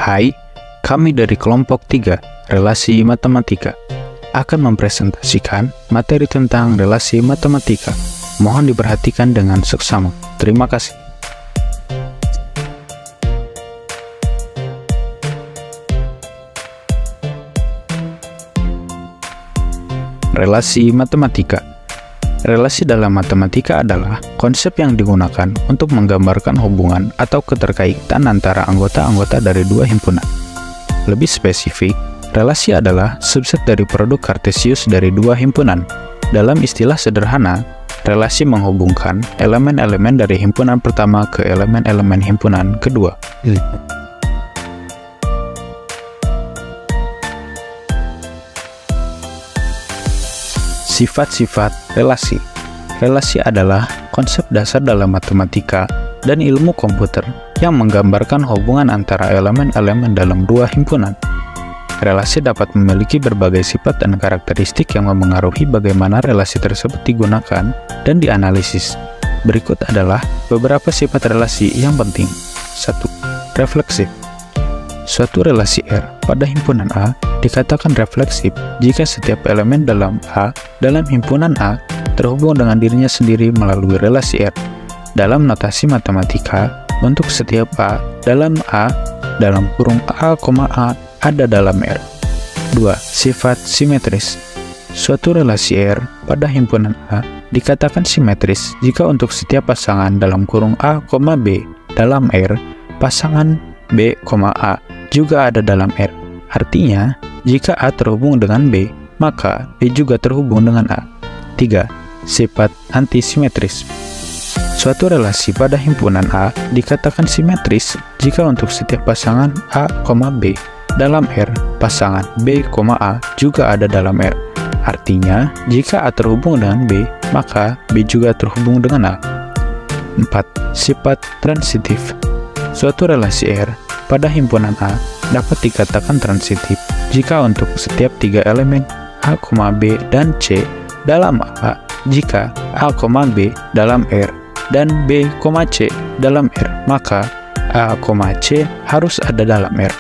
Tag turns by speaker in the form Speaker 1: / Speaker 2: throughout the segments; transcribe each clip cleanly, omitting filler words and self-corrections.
Speaker 1: Hai, kami dari kelompok 3, Relasi Matematika, akan mempresentasikan materi tentang relasi matematika. Mohon diperhatikan dengan seksama. Terima kasih. Relasi matematika. Relasi dalam matematika adalah konsep yang digunakan untuk menggambarkan hubungan atau keterkaitan antara anggota-anggota dari dua himpunan. Lebih spesifik, relasi adalah subset dari produk kartesius dari dua himpunan. Dalam istilah sederhana, relasi menghubungkan elemen-elemen dari himpunan pertama ke elemen-elemen himpunan kedua. Sifat-sifat relasi. Relasi adalah konsep dasar dalam matematika dan ilmu komputer yang menggambarkan hubungan antara elemen-elemen dalam dua himpunan. Relasi dapat memiliki berbagai sifat dan karakteristik yang memengaruhi bagaimana relasi tersebut digunakan dan dianalisis. Berikut adalah beberapa sifat relasi yang penting. 1. Refleksif. Suatu relasi R pada himpunan A dikatakan refleksif jika setiap elemen dalam A dalam himpunan A terhubung dengan dirinya sendiri melalui relasi R. Dalam notasi matematika, untuk setiap A dalam kurung A, A ada dalam R. 2. Sifat simetris. Suatu relasi R pada himpunan A dikatakan simetris jika untuk setiap pasangan dalam kurung A, B dalam R, pasangan B, A juga ada dalam R. Artinya, jika A terhubung dengan B, maka B juga terhubung dengan A. 3. Sifat antisimetris. Suatu relasi pada himpunan A dikatakan simetris jika untuk setiap pasangan A, B dalam R, pasangan B, A juga ada dalam R. Artinya, jika A terhubung dengan B, maka B juga terhubung dengan A. 4. Sifat transitif. Suatu relasi R pada himpunan A dapat dikatakan transitif jika untuk setiap tiga elemen A, B, dan C dalam A, jika A, B dalam R dan B, C dalam R, maka A, C harus ada dalam R.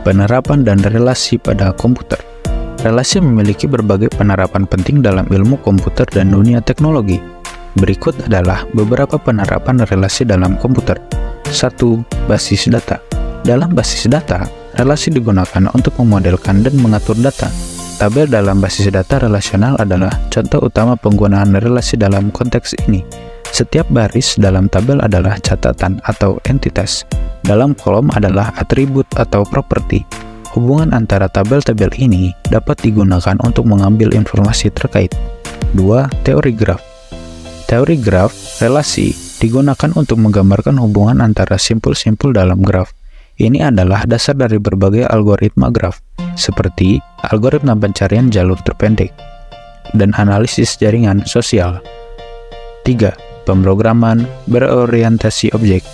Speaker 1: Penerapan dan relasi pada komputer. Relasi memiliki berbagai penerapan penting dalam ilmu komputer dan dunia teknologi. Berikut adalah beberapa penerapan relasi dalam komputer. 1. Basis data. Dalam basis data, relasi digunakan untuk memodelkan dan mengatur data. Tabel dalam basis data relasional adalah contoh utama penggunaan relasi dalam konteks ini. Setiap baris dalam tabel adalah catatan atau entitas. Dalam kolom adalah atribut atau properti. Hubungan antara tabel-tabel ini dapat digunakan untuk mengambil informasi terkait. 2. Teori graf. Teori graf relasi digunakan untuk menggambarkan hubungan antara simpul-simpul dalam graf. Ini adalah dasar dari berbagai algoritma graf, seperti algoritma pencarian jalur terpendek dan analisis jaringan sosial. 3. Pemrograman berorientasi objek.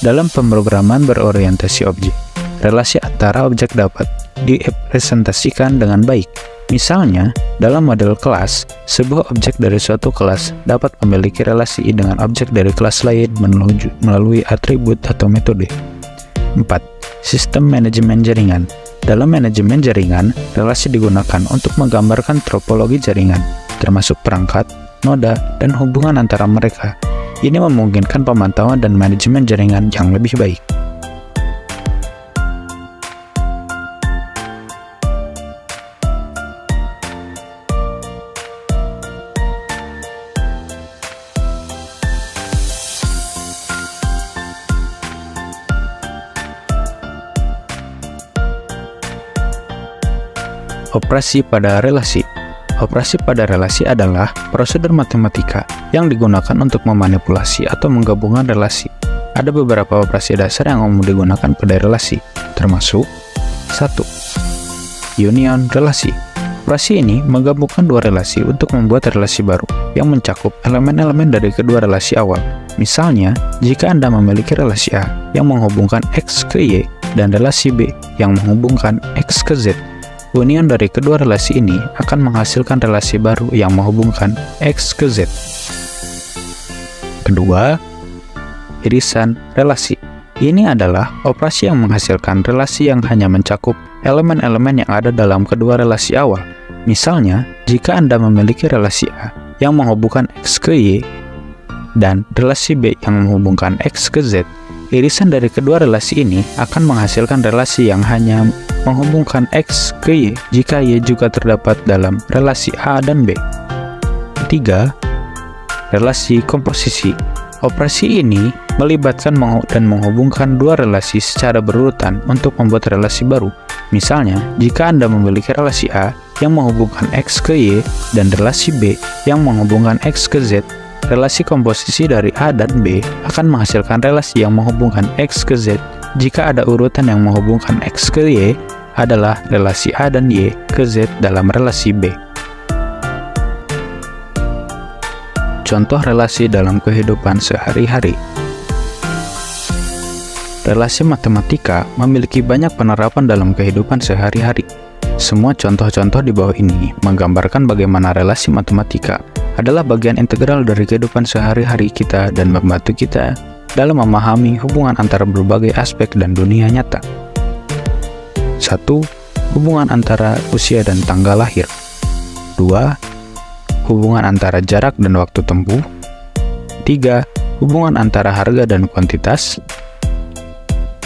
Speaker 1: Dalam pemrograman berorientasi objek, relasi antara objek dapat direpresentasikan dengan baik. Misalnya, dalam model kelas, sebuah objek dari suatu kelas dapat memiliki relasi dengan objek dari kelas lain melalui atribut atau metode. 4. Sistem manajemen jaringan. Dalam manajemen jaringan, relasi digunakan untuk menggambarkan topologi jaringan, termasuk perangkat, noda, dan hubungan antara mereka. Ini memungkinkan pemantauan dan manajemen jaringan yang lebih baik. Operasi pada relasi. Operasi pada relasi adalah prosedur matematika yang digunakan untuk memanipulasi atau menggabungkan relasi. Ada beberapa operasi dasar yang umum digunakan pada relasi, termasuk 1. Union relasi. Operasi ini menggabungkan dua relasi untuk membuat relasi baru yang mencakup elemen-elemen dari kedua relasi awal. Misalnya, jika Anda memiliki relasi A yang menghubungkan X ke Y dan relasi B yang menghubungkan X ke Z, union dari kedua relasi ini akan menghasilkan relasi baru yang menghubungkan X ke Z. Kedua, irisan relasi. Ini adalah operasi yang menghasilkan relasi yang hanya mencakup elemen-elemen yang ada dalam kedua relasi awal. Misalnya, jika Anda memiliki relasi A yang menghubungkan X ke Y dan relasi B yang menghubungkan X ke Z, irisan dari kedua relasi ini akan menghasilkan relasi yang hanya menghubungkan X ke Y jika Y juga terdapat dalam relasi A dan B. Ketiga, relasi komposisi. Operasi ini melibatkan dan menghubungkan dua relasi secara berurutan untuk membuat relasi baru. Misalnya, jika Anda memiliki relasi A yang menghubungkan X ke Y dan relasi B yang menghubungkan X ke Z, relasi komposisi dari A dan B akan menghasilkan relasi yang menghubungkan X ke Z jika ada urutan yang menghubungkan X ke Y adalah relasi A dan Y ke Z dalam relasi B. Contoh relasi dalam kehidupan sehari-hari. Relasi matematika memiliki banyak penerapan dalam kehidupan sehari-hari. Semua contoh-contoh di bawah ini menggambarkan bagaimana relasi matematika adalah bagian integral dari kehidupan sehari-hari kita dan membantu kita dalam memahami hubungan antara berbagai aspek dan dunia nyata. 1. Hubungan antara usia dan tanggal lahir. 2. Hubungan antara jarak dan waktu tempuh. 3. Hubungan antara harga dan kuantitas.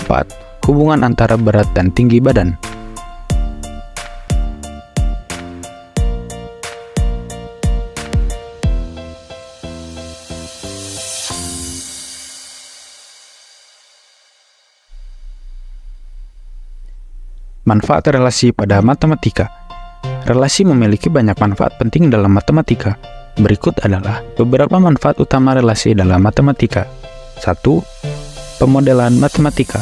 Speaker 1: 4. Hubungan antara berat dan tinggi badan. Manfaat relasi pada matematika. Relasi memiliki banyak manfaat penting dalam matematika. Berikut adalah beberapa manfaat utama relasi dalam matematika. 1. Pemodelan matematika.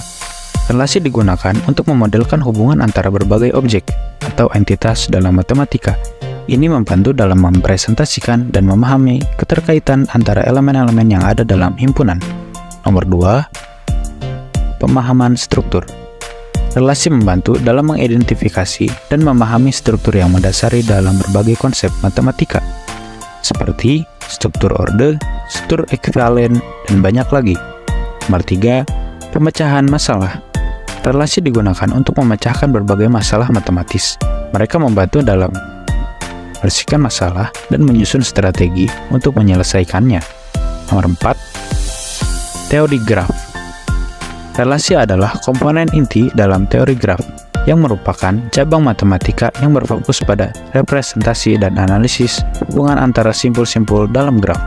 Speaker 1: Relasi digunakan untuk memodelkan hubungan antara berbagai objek atau entitas dalam matematika. Ini membantu dalam mempresentasikan dan memahami keterkaitan antara elemen-elemen yang ada dalam himpunan. Nomor 2. Pemahaman struktur. Relasi membantu dalam mengidentifikasi dan memahami struktur yang mendasari dalam berbagai konsep matematika, seperti struktur orde, struktur ekuivalen, dan banyak lagi. Nomor 3. Pemecahan masalah. Relasi digunakan untuk memecahkan berbagai masalah matematis. Mereka membantu dalam membersihkan masalah dan menyusun strategi untuk menyelesaikannya. Nomor 4. Teori graf. Relasi adalah komponen inti dalam teori graf, yang merupakan cabang matematika yang berfokus pada representasi dan analisis hubungan antara simpul-simpul dalam graf.